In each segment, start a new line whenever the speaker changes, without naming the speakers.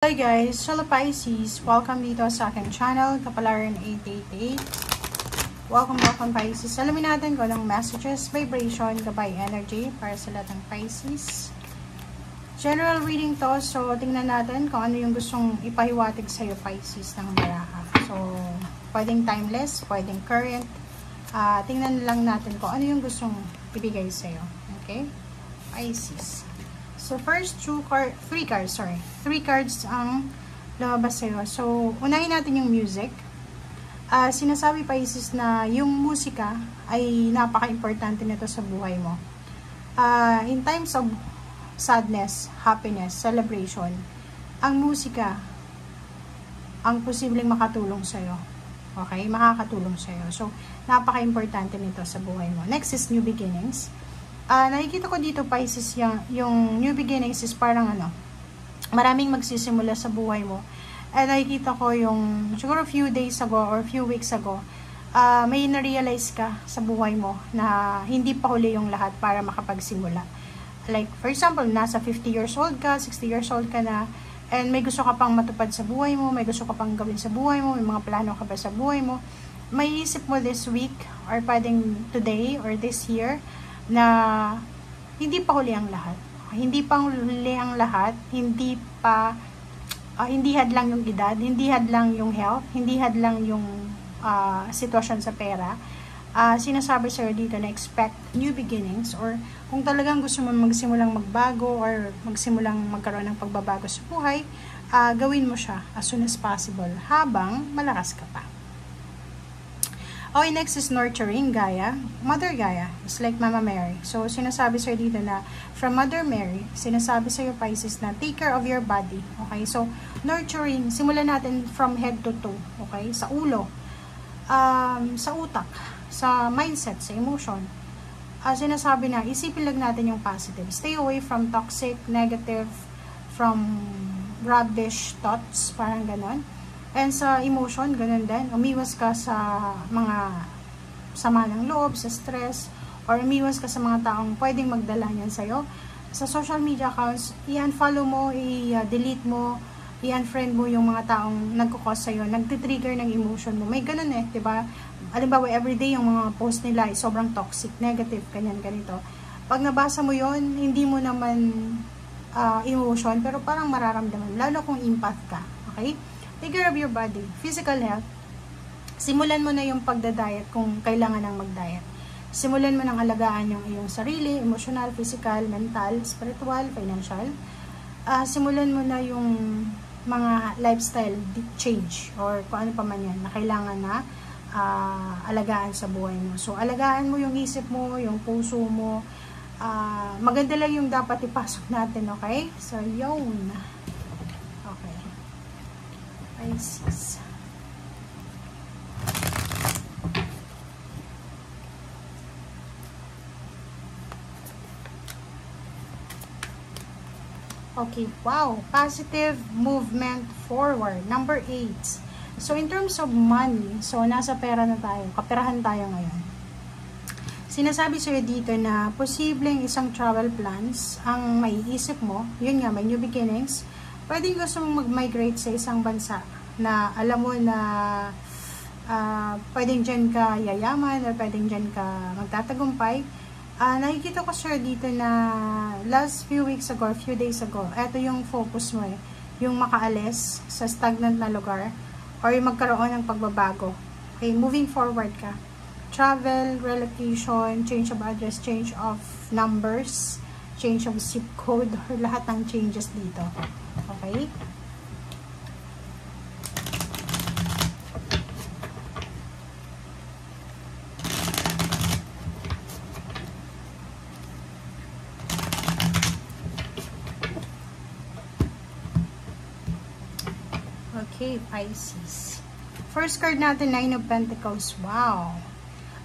Hi guys, hello Pisces. Welcome dito sa aking channel, Kapalaran 888. Welcome Pisces. Alamin natin kung anong messages, vibration, gabay energy para sa lahat ng Pisces. General reading to, so tingnan natin kung ano yung gustong ipahiwatig sa'yo Pisces ng baraha. So, pwedeng timeless, pwedeng current. Tingnan lang natin kung ano yung gustong ibigay sa'yo. Okay? Pisces. So, first, three cards ang lumabas sa'yo. So, unahin natin yung music. Sinasabi Pisces na yung musika ay napaka-importante nito sa buhay mo. In times of sadness, happiness, celebration, ang musika ang posibleng makatulong sa'yo. Okay? Makakatulong sa'yo. So, napaka-importante nito sa buhay mo. Next is new beginnings. Nakikita ko dito Pisces yung new beginnings is parang maraming magsisimula sa buhay mo. Nakikita ko yung siguro few days ago or few weeks ago, may na-realize ka sa buhay mo na hindi pa huli yung lahat para makapagsimula. Like for example, nasa 50 years old ka, 60 years old ka na, and may gusto ka pang matupad sa buhay mo, may gusto ka pang gawin sa buhay mo, may mga plano ka pa sa buhay mo. May isip mo this week or pwedeng today or this year na hindi pa huli ang lahat. Hindi pa huli ang lahat, hindi hadlang yung edad, hindi hadlang yung health, hindi hadlang yung sitwasyon sa pera. Sinasabi sa'yo dito na expect new beginnings, or kung talagang gusto mo magsimulang magbago or magsimulang magkaroon ng pagbabago sa buhay, gawin mo siya as soon as possible habang malakas ka pa. Okay, next is nurturing Gaia. Mother Gaia is like Mama Mary. So, sinasabi sa'yo dito na from Mother Mary, sinasabi sa'yo Pisces na take care of your body. Okay, so nurturing, simulan natin from head to toe. Okay, sa ulo, sa utak, sa mindset, sa emotion. Sinasabi na isipin lang natin yung positive. Stay away from toxic, negative, from rubbish thoughts, parang ganon. And sa emotion, ganun din. Umiwas ka sa mga sama ng loob, sa stress, or umiwas ka sa mga taong pwedeng magdala niyan sa'yo. Sa social media accounts, i-unfollow mo, i-delete mo, i-unfriend mo yung mga taong nagkukos sa'yo, nagtitrigger ng emotion mo. May ganun diba? Halimbawa, everyday yung mga post nila ay sobrang toxic, negative, ganyan, ganito. Pag nabasa mo yon, hindi mo naman emotion, pero parang mararamdaman, lalo kung empath ka. Okay? Take care of your body, physical health. Simulan mo na yung pagda-diet kung kailangan ng mag-diet. Simulan mo ng alagaan yung iyong sarili, emotional, physical, mental, spiritual, financial. Simulan mo na yung mga lifestyle change or kung ano pa man yan na kailangan na alagaan sa buhay mo. So, alagaan mo yung isip mo, yung puso mo. Maganda lang yung dapat ipasok natin, okay? So, yun. Okay. Pisces. Okay, wow. Positive movement forward. Number 8. So, in terms of money, so, nasa pera na tayo. Kaperahan tayo ngayon. Sinasabi sa'yo dito na posibleng isang travel plans ang maiisip mo. Yun nga, may new beginnings. Pwedeng gusto mong mag-migrate sa isang bansa na alam mo na pwedeng dyan ka yayaman or pwedeng dyan ka magtatagumpay. Nakikita ko sir dito na last few weeks ago or few days ago, eto yung focus mo yung makaalis sa stagnant na lugar or yung magkaroon ng pagbabago. Okay, moving forward ka. Travel, relocation, change of address, change of numbers, change of zip code, or lahat ng changes dito. Okay? Okay, Pisces. First card natin, Nine of Pentacles. Wow!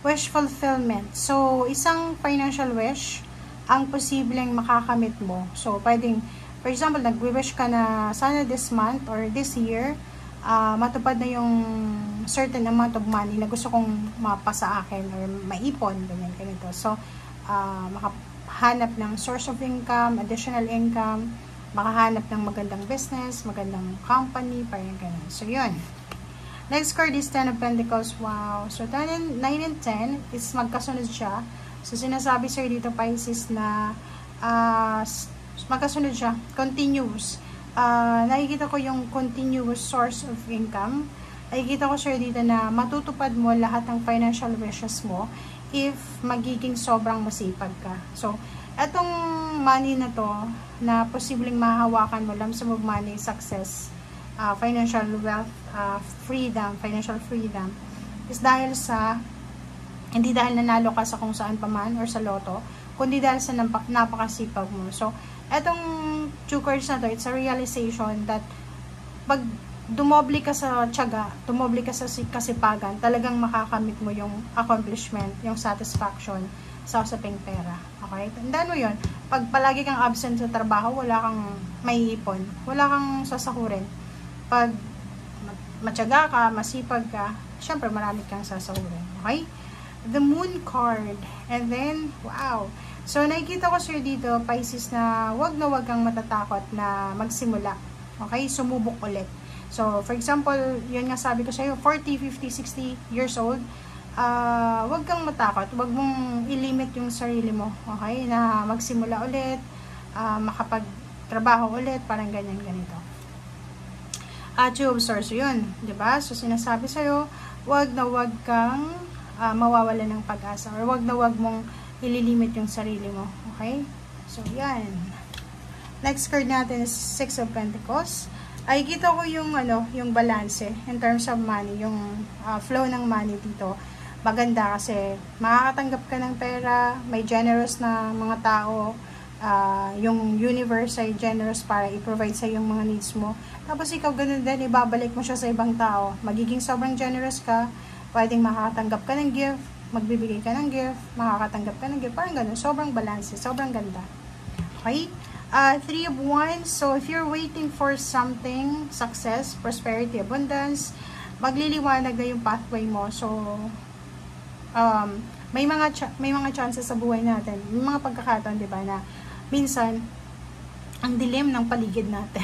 Wish fulfillment. So, isang financial wish ang posibleng makakamit mo. So, pwedeng, for example, nag-wish ka na sana this month or this year, matupad na yung certain amount of money na gusto kong mapasa akin or maipon, ganyan, ganito. So, makahanap ng source of income, additional income, makahanap ng magandang business, magandang company, parang ganun. So, yun. Next card is 10 of Pentacles. Wow. So, 9 and 10 is magkasunod siya. So, sinasabi sir dito, Pisces, na magkasunod siya. Continuous. Nakikita ko yung continuous source of income. Nakikita ko sir dito na matutupad mo lahat ng financial wishes mo if magiging sobrang masipag ka. So, etong money na to, na posibleng mahahawakan mo, lump sum of money, success, financial wealth, freedom, financial freedom, is dahil sa, hindi dahil nanalo ka sa kung saan pa man or sa loto, kundi dahil sa napakasipag mo. So, etong 2 cards na to, it's a realization that pag dumoble ka sa tiyaga, dumoble ka sa kasipagan, talagang makakamit mo yung accomplishment, yung satisfaction sa usaping pera. Okay? Tandaan mo yun. Pag palagi kang absent sa trabaho, wala kang maiipon, wala kang sasahurin. Pag matyaga ka, masipag ka, syempre marami kang sasahurin. Okay? The Moon card. And then, wow. So, nakikita ko sir dito, Pisces, na wag kang matatakot na magsimula. Okay? Sumubok ulit. So, for example, yun nga sabi ko sa'yo, 40, 50, 60 years old, wag kang matakot. Wag mong ilimit yung sarili mo. Okay? Na magsimula ulit, makapagtrabaho ulit, parang ganyan, ganito. Two of Swords, yun, diba? So, sinasabi sa'yo, wag kang mawawala ng pag-asa, or wag mong ililimit yung sarili mo, okay? So, yan. Next card natin is 6 of Pentacles. Ay, kita ko yung, yung balance, in terms of money, yung flow ng money dito. Maganda kasi makakatanggap ka ng pera, may generous na mga tao, yung universe ay generous para i-provide sa yung mga needs mo. Tapos ikaw ganun din, ibabalik mo siya sa ibang tao. Magiging sobrang generous ka, pwedeng makakatanggap ka ng gift, magbibigay ka ng gift, makakatanggap ka ng gift, parang ganun. Sobrang balance, sobrang ganda. Okay? 3 of Wands. So, if you're waiting for something, success, prosperity, abundance, magliliwanag na yung pathway mo. So, may mga chances sa buhay natin. May mga pagkakataon, di ba, na minsan, ang dilim ng paligid natin.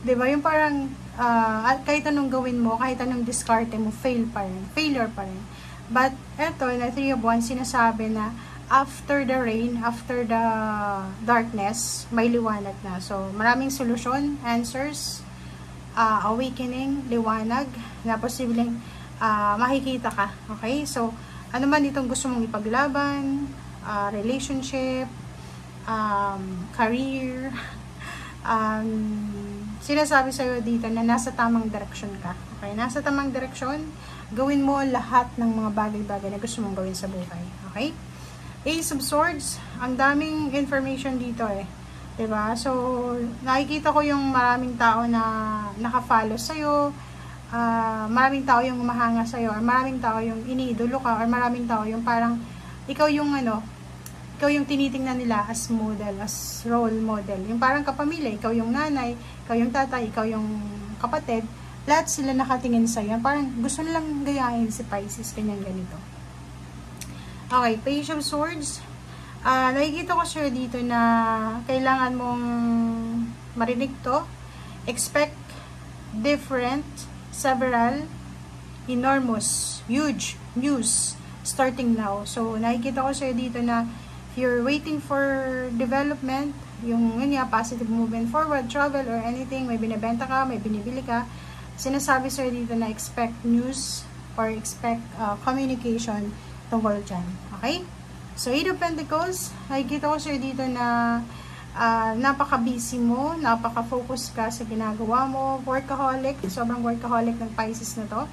Di ba? Yung parang, kahit anong gawin mo, kahit anong diskarte mo, failure pa rin. But, eto, na 3 of Wands, sinasabi na, after the rain, after the darkness, may liwanag na. So, maraming solusyon, answers, awakening, liwanag, na posibleng makikita ka. Okay? So, ano man itong gusto mong ipaglaban, relationship, career, sinasabi sa'yo dito na nasa tamang direksyon ka. Okay? Nasa tamang direksyon, gawin mo lahat ng mga bagay-bagay na gusto mong gawin sa buhay. Okay? Ace of Swords, ang daming information dito diba? So, nakikita ko yung maraming tao na naka-follow sa'yo, maraming tao yung umahanga sa'yo, or maraming tao yung iniidolo ka, or maraming tao yung parang, ikaw yung ikaw yung tinitingnan nila as model, as role model. Yung parang kapamilya, ikaw yung nanay, ikaw yung tatay, ikaw yung kapatid, lahat sila nakatingin sa'yo. Parang gusto nilang gayahin si Pisces, ganyan-ganito. Okay, Page of Swords. Nakikita ko sir dito na kailangan mong marinig to. Expect different, several, enormous, huge news starting now. So, nakikita ko sir dito na if you're waiting for development, yung positive movement forward, travel, or anything, may binibenta ka, may binibili ka, sinasabi sir dito na expect news or expect communication tungkol dyan. Okay? So, 8 of Pentacles, nakikita ko sir dito na napaka-busy mo, napaka-focus ka sa ginagawa mo, workaholic, sobrang workaholic ng Pisces na to,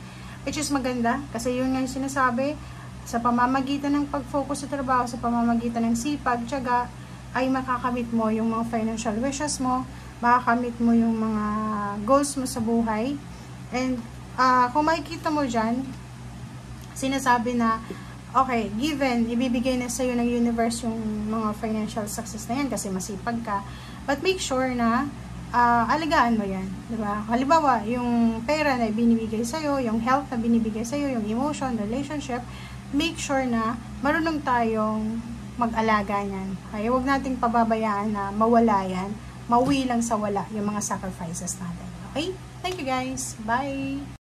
which is maganda, kasi yun nga yung sinasabi, sa pamamagitan ng pag-focus sa trabaho, sa pamamagitan ng sipag, tiyaga, ay makakamit mo yung mga financial wishes mo, makakamit mo yung mga goals mo sa buhay, and kung makikita mo dyan, sinasabi na okay, given, ibibigay na sa'yo ng universe yung mga financial success na yan kasi masipag ka. But make sure na alagaan mo yan. Diba? Halimbawa, yung pera na binibigay sa'yo, yung health na binibigay sa'yo, yung emotion, relationship, make sure na marunong tayong mag-alaga yan. Okay? Huwag nating pababayaan na mawala yan mauwi lang sa wala yung mga sacrifices natin. Okay? Thank you guys. Bye!